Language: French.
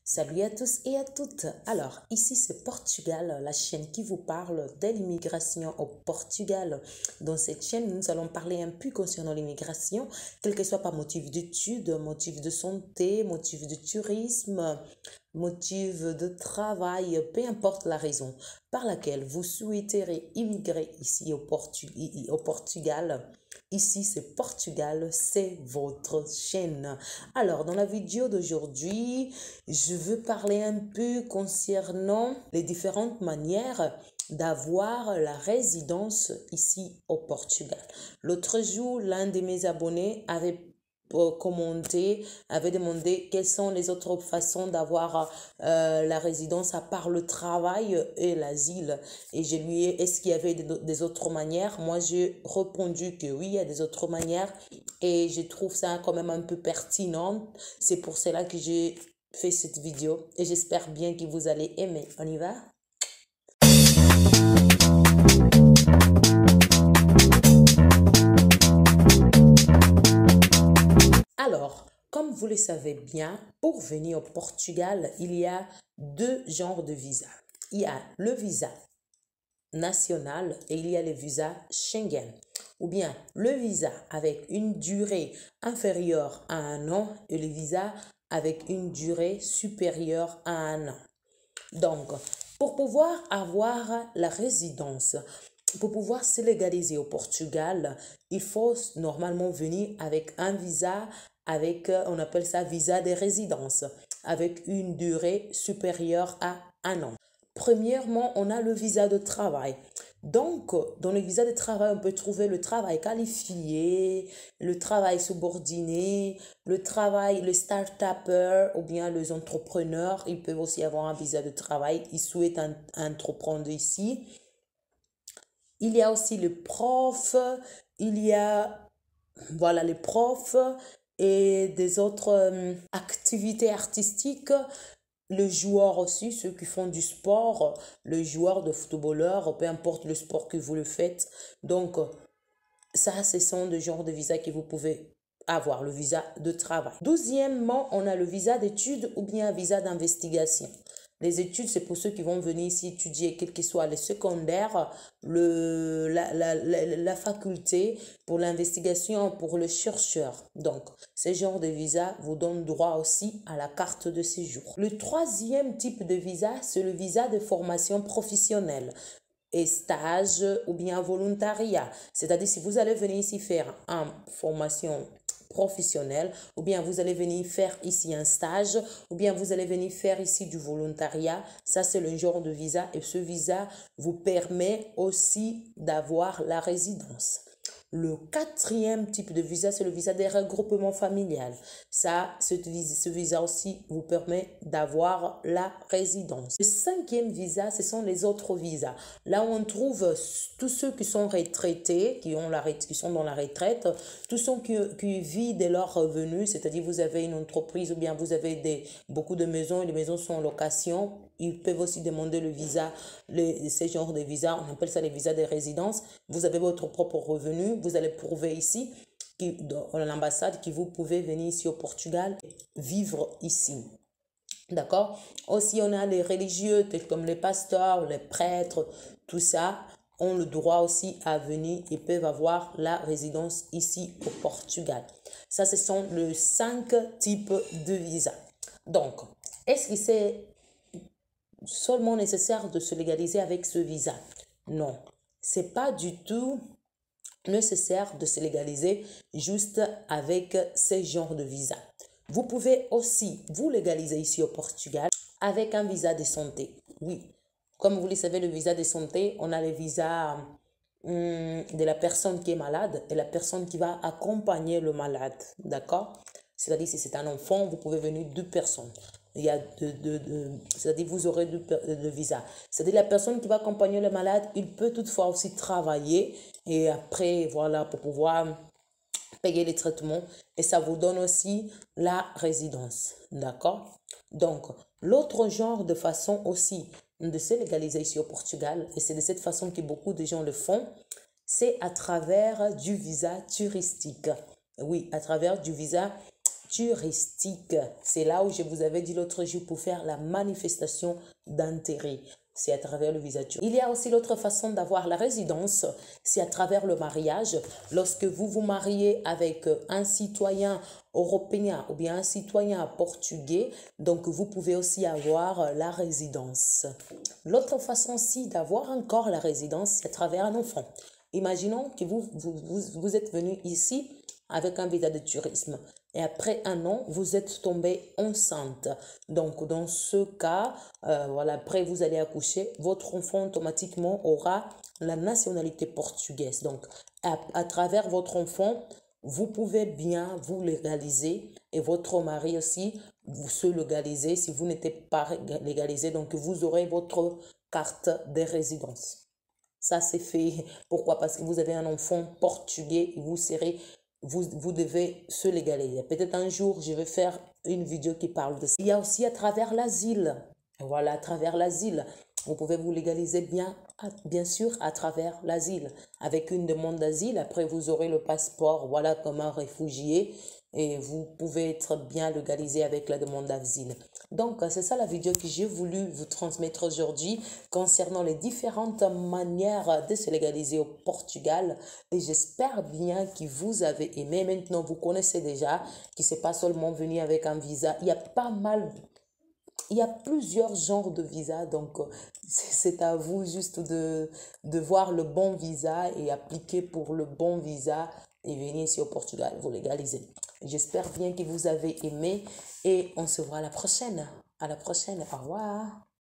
Salut à tous et à toutes. Alors, ici c'est Portugal, la chaîne qui vous parle de l'immigration au Portugal. Dans cette chaîne, nous allons parler un peu concernant l'immigration, quel que soit par motif d'études, motif de santé, motif de tourisme, motif de travail, peu importe la raison par laquelle vous souhaiterez immigrer ici au Portugal. Ici, c'est Portugal, c'est votre chaîne. Alors, dans la vidéo d'aujourd'hui, je veux parler un peu concernant les différentes manières d'avoir la résidence ici au Portugal. L'autre jour, l'un de mes abonnés avait demandé quelles sont les autres façons d'avoir la résidence à part le travail et l'asile. Et je lui ai, est-ce qu'il y avait des autres manières? Moi, j'ai répondu que oui, il y a des autres manières et je trouve ça quand même un peu pertinent. C'est pour cela que j'ai fait cette vidéo et j'espère bien que vous allez aimer. On y va? Alors, comme vous le savez bien, pour venir au Portugal, il y a deux genres de visas. Il y a le visa national et il y a le visa Schengen. Ou bien le visa avec une durée inférieure à 1 an et le visa avec une durée supérieure à 1 an. Donc, pour pouvoir avoir la résidence, pour pouvoir se légaliser au Portugal, il faut normalement venir avec un visa, on appelle ça visa de résidence, avec une durée supérieure à 1 an. Premièrement, on a le visa de travail. Donc, dans le visa de travail, on peut trouver le travail qualifié, le travail subordonné, le start-upper ou bien les entrepreneurs. Ils peuvent aussi avoir un visa de travail. Ils souhaitent entreprendre ici. Il y a aussi le prof, il y a, voilà, les profs et des autres activités artistiques. Le joueur aussi, ceux qui font du sport, le joueur de footballeur, peu importe le sport que vous le faites. Donc, ça, ce sont des genres de visas que vous pouvez avoir, le visa de travail. Deuxièmement, on a le visa d'études ou bien un visa d'investigation. Les études, c'est pour ceux qui vont venir ici étudier, quel que soit le secondaire, la faculté, pour l'investigation, pour le chercheur. Donc, ce genre de visa vous donne droit aussi à la carte de séjour. Le troisième type de visa, c'est le visa de formation professionnelle et stage ou bien volontariat. C'est-à-dire, si vous allez venir ici faire une formation professionnelle, ou bien vous allez venir faire ici un stage, ou bien vous allez venir faire ici du volontariat, ça c'est le genre de visa et ce visa vous permet aussi d'avoir la résidence. Le quatrième type de visa, c'est le visa des regroupements familial. Ça, ce visa aussi vous permet d'avoir la résidence. Le cinquième visa, ce sont les autres visas. Là où on trouve tous ceux qui sont retraités, qui sont dans la retraite, tous ceux qui vivent de leurs revenus, c'est-à-dire vous avez une entreprise ou bien vous avez beaucoup de maisons et les maisons sont en location. Ils peuvent aussi demander le visa, ce genre de visa, on appelle ça les visas de résidence. Vous avez votre propre revenu, vous allez prouver ici, dans l'ambassade, que vous pouvez venir ici au Portugal, vivre ici. D'accord? Aussi, on a les religieux, tels comme les pasteurs, les prêtres, tout ça, ont le droit aussi à venir et peuvent avoir la résidence ici au Portugal. Ça, ce sont les 5 types de visas. Donc, est-ce que c'est seulement nécessaire de se légaliser avec ce visa? Non, c'est pas du tout nécessaire de se légaliser juste avec ce genre de visa. Vous pouvez aussi vous légaliser ici au Portugal avec un visa de santé. Oui, comme vous le savez, le visa de santé, on a le visa de la personne qui est malade et la personne qui va accompagner le malade. D'accord? C'est-à-dire, si c'est un enfant, vous pouvez venir 2 personnes. Il y a c'est-à-dire vous aurez deux visas. C'est-à-dire la personne qui va accompagner le malade, il peut toutefois aussi travailler et après, voilà, pour pouvoir payer les traitements et ça vous donne aussi la résidence. D'accord? Donc, l'autre genre de façon aussi de se légaliser ici au Portugal, et c'est de cette façon que beaucoup de gens le font, c'est à travers du visa touristique. Oui, à travers du visa touristique. C'est là où je vous avais dit l'autre jour pour faire la manifestation d'intérêt. C'est à travers le visa touristique. Il y a aussi l'autre façon d'avoir la résidence, c'est à travers le mariage. Lorsque vous vous mariez avec un citoyen européen ou bien un citoyen portugais, donc vous pouvez aussi avoir la résidence. L'autre façon aussi d'avoir encore la résidence, c'est à travers un enfant. Imaginons que vous êtes venu ici avec un visa de tourisme. Et après un an, vous êtes tombé enceinte. Donc, dans ce cas, voilà, après vous allez accoucher, votre enfant automatiquement aura la nationalité portugaise. Donc, à travers votre enfant, vous pouvez bien vous légaliser et votre mari aussi, vous se légaliser si vous n'êtes pas légalisé. Donc, vous aurez votre carte de résidence. Ça, c'est fait. Pourquoi? Parce que vous avez un enfant portugais et vous devez se légaliser. Peut-être un jour, je vais faire une vidéo qui parle de ça. Il y a aussi à travers l'asile. Voilà, à travers l'asile. Vous pouvez vous légaliser bien sûr à travers l'asile. Avec une demande d'asile, après vous aurez le passeport, voilà, comme un réfugié. Et vous pouvez être bien légalisé avec la demande d'asile. Donc, c'est ça la vidéo que j'ai voulu vous transmettre aujourd'hui concernant les différentes manières de se légaliser au Portugal. Et j'espère bien que vous avez aimé. Maintenant, vous connaissez déjà que ce n'est pas seulement venir avec un visa. Il y a plusieurs genres de visas, donc c'est à vous juste de voir le bon visa et appliquer pour le bon visa et venir ici au Portugal, vous légaliser. J'espère bien que vous avez aimé et on se voit à la prochaine. À la prochaine. Au revoir.